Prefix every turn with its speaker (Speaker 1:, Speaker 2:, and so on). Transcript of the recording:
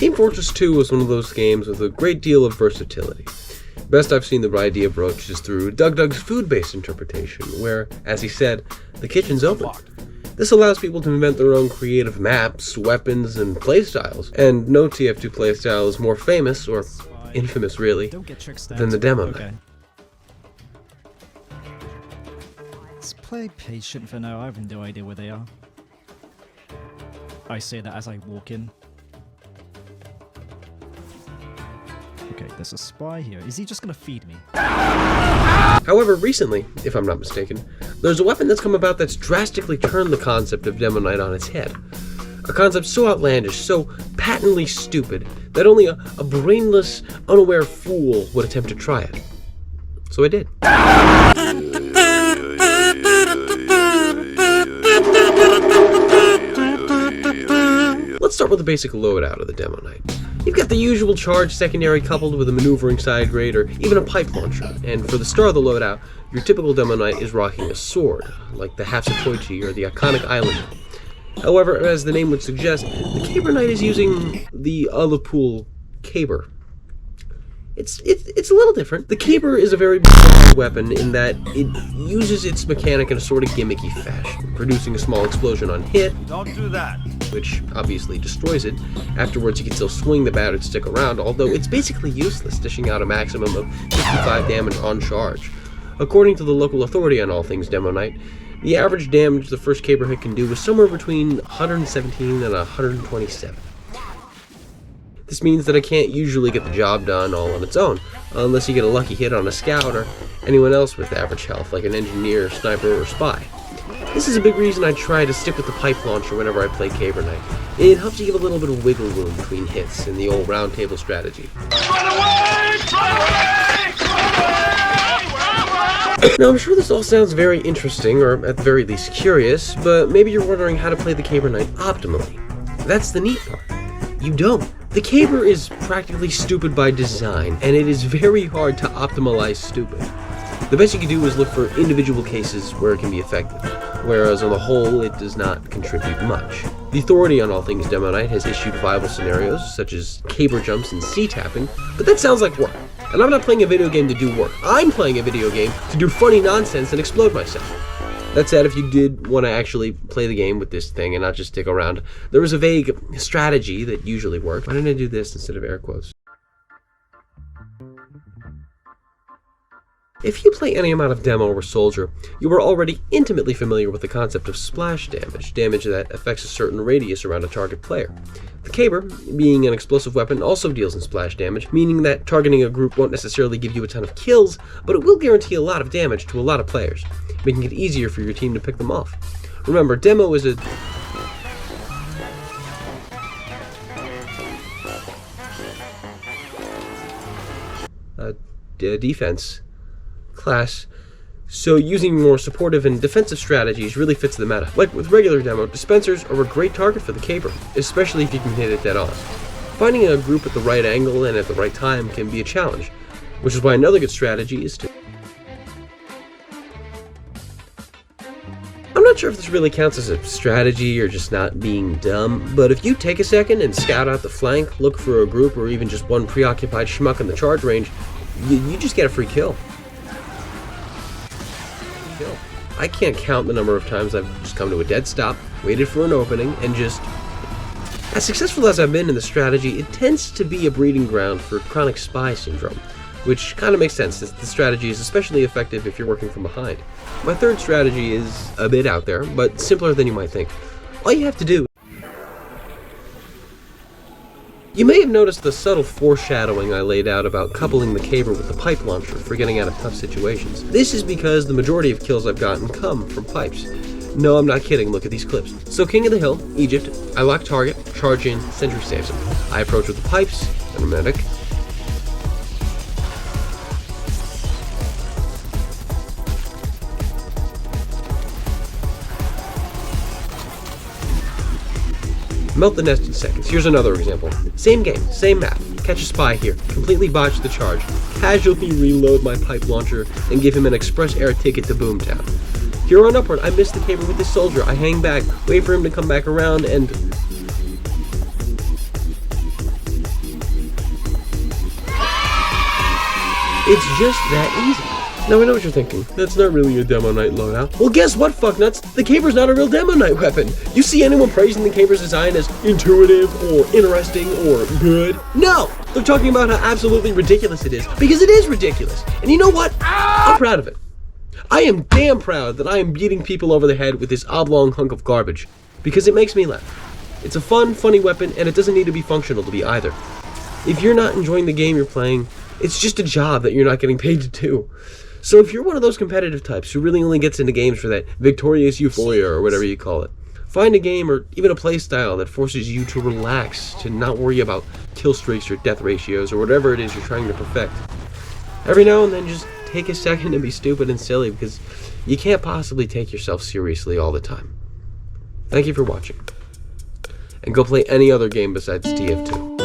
Speaker 1: Team Fortress 2 was one of those games with a great deal of versatility. Best I've seen the idea broached is through Doug's food-based interpretation, where, as he said, the kitchen's open. This allows people to invent their own creative maps, weapons, and playstyles, and no tf2 playstyle is more famous, or infamous really, than the demo night.
Speaker 2: Let's play patient for now. I have no idea where they are. I say that as I walk in. Okay, there's a spy here. Is he just gonna feed me?
Speaker 1: However, recently, if I'm not mistaken, there's a weapon that's come about that's drastically turned the concept of Demo Night on its head. A concept so outlandish, so patently stupid, that only a brainless, unaware fool would attempt to try it. So I did. Let's start with the basic loadout of the Demo Night. You've got the usual charge secondary coupled with a maneuvering side grade or even a pipe launcher, and for the start of the loadout, your typical Demo Night is rocking a sword, like the Hapsatoichi or the iconic Islander. However, as the name would suggest, the Caberknight is using the Ullapool Caber. It's a little different. The Caber is a very bizarre weapon in that it uses its mechanic in a sort of gimmicky fashion, producing a small explosion on hit.
Speaker 3: Don't do that.
Speaker 1: Which obviously destroys it. Afterwards, you can still swing the battered stick around, although it's basically useless, dishing out a maximum of 55 damage on charge. According to the local authority on all things Demo Night, the average damage the first Caber hit can do is somewhere between 117 and 127. This means that it can't usually get the job done all on its own, unless you get a lucky hit on a scout or anyone else with average health, like an engineer, sniper, or spy. This is a big reason I try to stick with the pipe launcher whenever I play Caberknight. It helps you give a little bit of wiggle room between hits in the old round table strategy.
Speaker 3: Run away! Run away! Run away!
Speaker 1: Now, I'm sure this all sounds very interesting, or at the very least curious, but maybe you're wondering how to play the Caberknight optimally. That's the neat part. You don't. The Caber is practically stupid by design, and it is very hard to optimalize stupid. The best you can do is look for individual cases where it can be effective, whereas on the whole, it does not contribute much. The authority on all things Demo Night has issued viable scenarios, such as Caber jumps and C-tapping, but that sounds like work. And I'm not playing a video game to do work. I'm playing a video game to do funny nonsense and explode myself. That said, if you did want to actually play the game with this thing and not just stick around, there was a vague strategy that usually worked. Why didn't I do this instead of air quotes? If you play any amount of Demo or Soldier, you are already intimately familiar with the concept of splash damage, damage that affects a certain radius around a target player. The Caber, being an explosive weapon, also deals in splash damage, meaning that targeting a group won't necessarily give you a ton of kills, but it will guarantee a lot of damage to a lot of players, making it easier for your team to pick them off. Remember, Demo is a defense class, so using more supportive and defensive strategies really fits the meta. Like with regular Demo, dispensers are a great target for the Caber, especially if you can hit it dead on. Finding a group at the right angle and at the right time can be a challenge, which is why another good strategy is to... I'm not sure if this really counts as a strategy or just not being dumb, but if you take a second and scout out the flank, look for a group or even just one preoccupied schmuck in the charge range, you just get a free kill. I can't count the number of times I've just come to a dead stop, waited for an opening, and just... As successful as I've been in the strategy, it tends to be a breeding ground for chronic spy syndrome, which kind of makes sense since the strategy is especially effective if you're working from behind. My third strategy is a bit out there, but simpler than you might think. All you have to do... You may have noticed the subtle foreshadowing I laid out about coupling the Caber with the pipe launcher for getting out of tough situations. This is because the majority of kills I've gotten come from pipes. No, I'm not kidding, look at these clips. So King of the Hill, Egypt, I lock target, charge in, sentry saves him. I approach with the pipes, and a medic. Melt the nest in seconds. Here's another example. Same game, same map. Catch a spy here. Completely botch the charge. Casually reload my pipe launcher and give him an express air ticket to Boomtown. Here on upward, I miss the Caber with this soldier. I hang back, wait for him to come back around, and... It's just that easy. Now I know what you're thinking. That's not really a Demo Knight loadout. Well, guess what, fucknuts? The Caber's not a real Demo Knight weapon. You see anyone praising the Caber's design as intuitive or interesting or good? No! They're talking about how absolutely ridiculous it is, because it is ridiculous. And you know what? I'm proud of it. I am damn proud that I am beating people over the head with this oblong hunk of garbage, because it makes me laugh. It's a fun, funny weapon, and it doesn't need to be functional to be either. If you're not enjoying the game you're playing, it's just a job that you're not getting paid to do. So if you're one of those competitive types who really only gets into games for that victorious euphoria or whatever you call it, find a game or even a play style that forces you to relax, to not worry about kill streaks or death ratios or whatever it is you're trying to perfect. Every now and then just take a second to be stupid and silly, because you can't possibly take yourself seriously all the time. Thank you for watching. And go play any other game besides tf2.